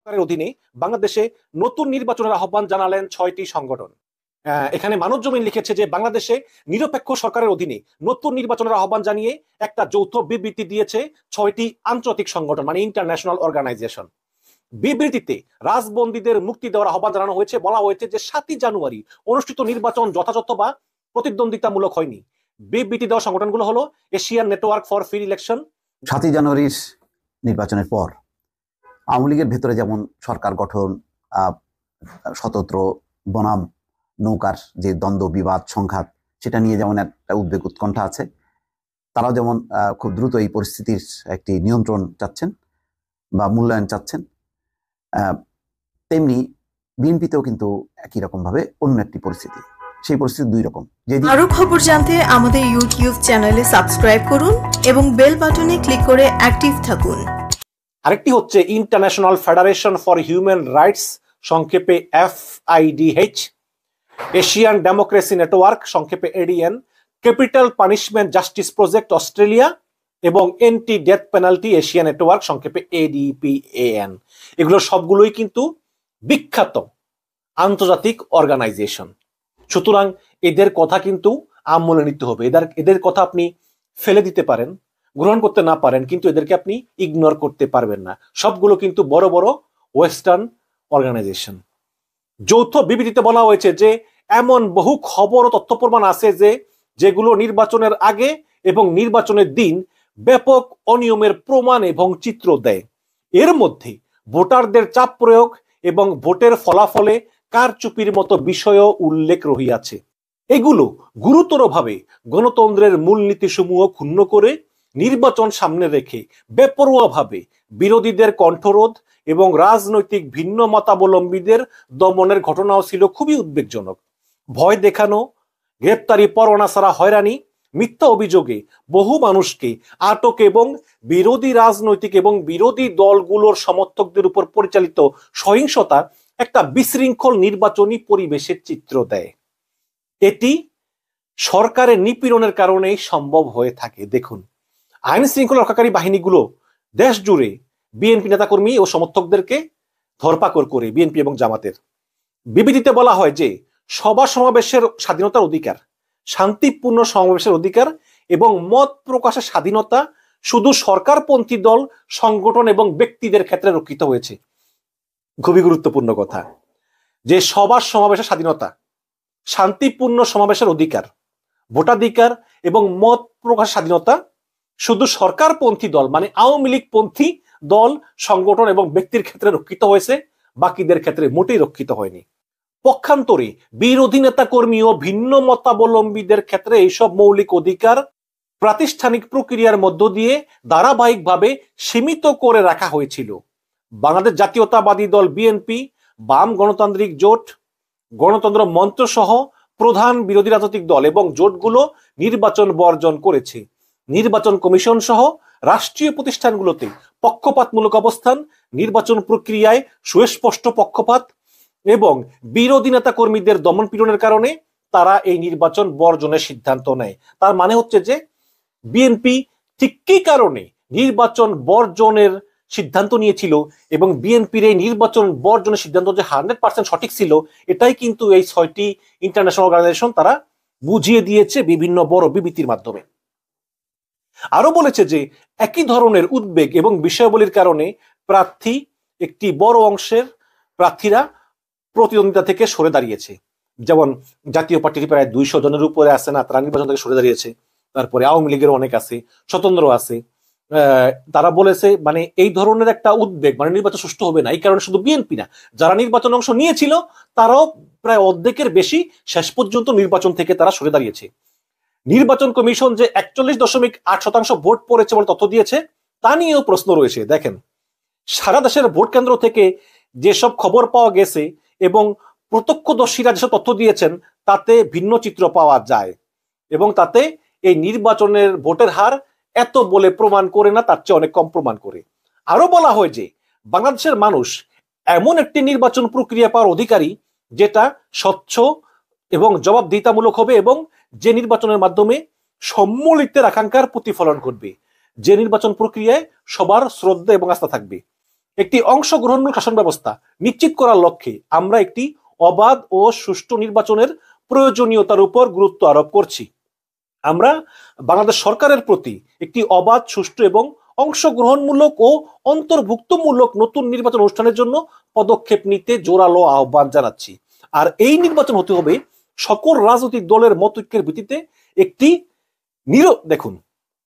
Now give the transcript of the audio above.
সরকারের অধীনে বাংলাদেশে নতুন নির্বাচনের আহ্বান জানালেন 6টি সংগঠন। এখানে মানবজমিন লিখেছে যে বাংলাদেশে নিরপেক্ষ সরকারের অধীনে নতুন নির্বাচনের আহ্বান জানিয়ে একটা যৌথ বিবৃতি দিয়েছে 6টি আন্তর্জাতিক সংগঠন, মানে ইন্টারন্যাশনাল অর্গানাইজেশন। বিবৃতিতে রাজবন্দীদের মুক্তি দেওয়ার আহ্বান জানানো হয়েছে। বলা হয়েছে যে 7ই জানুয়ারি অনুষ্ঠিত নির্বাচন যথাযথ বা প্রতিদ্বন্দ্বিতামূলক হয়নি। বিবৃতি দেওয়া সংগঠনগুলো হলো Asian network for free election. 7ই জানুয়ারির নির্বাচনের পর আওয়ামী লীগের ভেতরে যেমন সরকার গঠন, স্বতন্ত্র বনাম নৌকার যে দ্বন্দ্ব, বিবাদ, সংঘাত, সেটা নিয়ে যেমন একটা উদ্বেগ উৎকণ্ঠা আছে, তারাও যেমন খুব দ্রুত এই পরিস্থিতির একটি নিয়ন্ত্রণ চাচ্ছেন বা মূল্যায়ন চাচ্ছেন, তেমনি বিএনপিতেও কিন্তু একই রকম ভাবে অন্য একটি পরিস্থিতি। সেই পরিস্থিতি দুই রকম। আরো খবর জানতে আমাদের ইউটিউব চ্যানেলে সাবস্ক্রাইব করুন এবং বেল বাটনে ক্লিক করে অ্যাক্টিভ থাকুন। আরেকটি হচ্ছে international federation for human rights, সংক্ষেপে FIDH, এশিয়ান ডেমোক্রেসি নেটওয়ার্ক, সংক্ষেপে ADN, capital punishment justice project Australia এবং anti death penalty Asia network, সংক্ষেপে ADPAN। এগুলো সবগুলোই কিন্তু বিখ্যাত আন্তর্জাতিক অর্গানাইজেশন। সুতরাং এদের কথা কিন্তু আমলে নিতে হবে। এদের কথা আপনি ফেলে দিতে পারেন, গ্রহণ করতে না পারেন, কিন্তু এদেরকে আপনি ইগনোর করতে পারবেন না। সবগুলো কিন্তু বড় বড় ওয়েস্টার্ন অর্গানাইজেশন। যৌথ বিবৃতিতে বলা হয়েছে যে এমন বহু খবর ও তথ্য প্রমাণ আছে যেগুলো নির্বাচনের আগে এবং নির্বাচনের দিন ব্যাপক অনিয়মের প্রমাণ এবং চিত্র দেয়। এর মধ্যে ভোটারদের চাপ প্রয়োগ এবং ভোটের ফলাফলে কারচুপির মতো বিষয়ও উল্লেখ রহিয়াছে। এগুলো গুরুতরভাবে গণতন্ত্রের মূলনীতিসমূহ ক্ষুণ্ণ করে নির্বাচন সামনে রেখে বেপরোয়াভাবে বিরোধীদের কণ্ঠরোধ এবং রাজনৈতিক ভিন্ন মতাবলম্বীদের দমনের ঘটনাও ছিল খুবই উদ্বেগজনক। ভয় দেখানো, গ্রেপ্তারি পরোয়ানা ছাড়া হয়রানি, মিথ্যা অভিযোগে বহু মানুষকে আটক এবং বিরোধী রাজনৈতিক এবং বিরোধী দলগুলোর সমর্থকদের উপর পরিচালিত সহিংসতা একটা বিশৃঙ্খল নির্বাচনী পরিবেশের চিত্র দেয়। এটি সরকারের নিপীড়নের কারণেই সম্ভব হয়ে থাকে। দেখুন, আইন শৃঙ্খলা রক্ষাকারী বাহিনীগুলো দেশ জুড়ে বিএনপি নেতাকর্মী ও সমর্থকদেরকে ধরপাকড় করে, বিএনপি এবং জামাতের। বিবৃতিতে বলা হয় যে সভা সমাবেশের স্বাধীনতার অধিকার, শান্তিপূর্ণ সমাবেশের অধিকার এবং মত প্রকাশের স্বাধীনতা শুধু সরকারপন্থী দল, সংগঠন এবং ব্যক্তিদের ক্ষেত্রে রক্ষিত হয়েছে। খুবই গুরুত্বপূর্ণ কথা যে সভা সমাবেশের স্বাধীনতা, শান্তিপূর্ণ সমাবেশের অধিকার, ভোটাধিকার এবং মত প্রকাশ স্বাধীনতা শুধু সরকারপন্থী দল, মানে আওয়ামী লীগ পন্থী দল, সংগঠন এবং ব্যক্তির ক্ষেত্রে রক্ষিত হয়েছে, বাকিদের ক্ষেত্রে মোটেই রক্ষিত হয়নি। পক্ষান্তরে বিরোধী নেতা কর্মী ও ভিন্ন মতাবলম্বীদের ক্ষেত্রে এইসব মৌলিক অধিকার প্রাতিষ্ঠানিক প্রক্রিয়ার মধ্য দিয়ে ধারাবাহিকভাবে সীমিত করে রাখা হয়েছিল। বাংলাদেশ জাতীয়তাবাদী দল বিএনপি, বাম গণতান্ত্রিক জোট, গণতন্ত্র মঞ্চ সহ প্রধান বিরোধী রাজনৈতিক দল এবং জোটগুলো নির্বাচন বর্জন করেছে। নির্বাচন কমিশন সহ রাষ্ট্রীয় প্রতিষ্ঠানগুলোতে পক্ষপাতমূলক অবস্থান, নির্বাচন প্রক্রিয়ায় সুস্পষ্ট পক্ষপাত এবং বিরোধী নেতা কর্মীদের দমন পীড়নের কারণে তারা এই নির্বাচন বর্জনের সিদ্ধান্ত নেয়। তার মানে হচ্ছে যে বিএনপি ঠিক কি কারণে নির্বাচন বর্জনের সিদ্ধান্ত নিয়েছিল এবং বিএনপির এই নির্বাচন বর্জনের সিদ্ধান্ত যে 100% সঠিক ছিল, এটাই কিন্তু এই 6টি ইন্টারন্যাশনাল অর্গানাইজেশন তারা বুঝিয়ে দিয়েছে বিভিন্ন বড় বিবৃতির মাধ্যমে। আরো বলেছে যে একই ধরনের উদ্বেগ এবং বিষয়াবলীর কারণে একটি বড় অংশের প্রার্থীরা প্রতিদ্বন্দ্বিতা থেকে সরে দাঁড়িয়েছে। যেমন জাতীয় পার্টির প্রায় 200 জনের উপরে আছে না, তারা নির্বাচন থেকে সরে দাঁড়িয়েছে। তারপরে আওয়ামী লীগের অনেক আছে, স্বতন্ত্র আছে। তারা বলেছে মানে এই ধরনের একটা উদ্বেগ, মানে নির্বাচন সুষ্ঠু হবে না, এই কারণে শুধু বিএনপি না, যারা নির্বাচন অংশ নিয়েছিল তারাও প্রায় অর্ধেকের বেশি শেষ পর্যন্ত নির্বাচন থেকে তারা সরে দাঁড়িয়েছে। নির্বাচন কমিশন যে 41.8% ভোট পড়েছে বলে তথ্য দিয়েছে, তা নিয়েও প্রশ্ন রয়েছে। দেখেন, সারা দেশের ভোট কেন্দ্র থেকে যেসব খবর পাওয়া গেছে এবং প্রত্যক্ষদর্শীরা যেসব তথ্য দিয়েছেন তাতে ভিন্ন চিত্র পাওয়া যায় এবং তাতে এই নির্বাচনের ভোটের হার এত বলে প্রমাণ করে না, তার চেয়ে অনেক কম প্রমাণ করে। আরো বলা হয় যে বাংলাদেশের মানুষ এমন একটি নির্বাচন প্রক্রিয়া পাওয়ার অধিকারী যেটা স্বচ্ছ এবং জবাবদিহিতামূলক হবে এবং যে নির্বাচনের মাধ্যমে সম্মিলিতের আকাঙ্ক্ষার প্রতিফলন ঘটবে, যে নির্বাচন প্রক্রিয়ায় সবার শ্রদ্ধা এবং আস্থা থাকবে। একটি অংশগ্রহণমূলক শাসন ব্যবস্থা নিশ্চিত করার লক্ষ্যে আমরা একটি অবাধ ও সুষ্ঠু নির্বাচনের প্রয়োজনীয়তার উপর গুরুত্ব আরোপ করছি। আমরা বাংলাদেশ সরকারের প্রতি একটি অবাধ, সুষ্ঠু এবং অংশগ্রহণমূলক ও অন্তর্ভুক্তমূলক নতুন নির্বাচন অনুষ্ঠানের জন্য পদক্ষেপ নিতে জোরালো আহ্বান জানাচ্ছি। আর এই নির্বাচন হতে হবে সকল রাজনৈতিক দলের মতৈক্যের ভিত্তিতে একটি দেখুন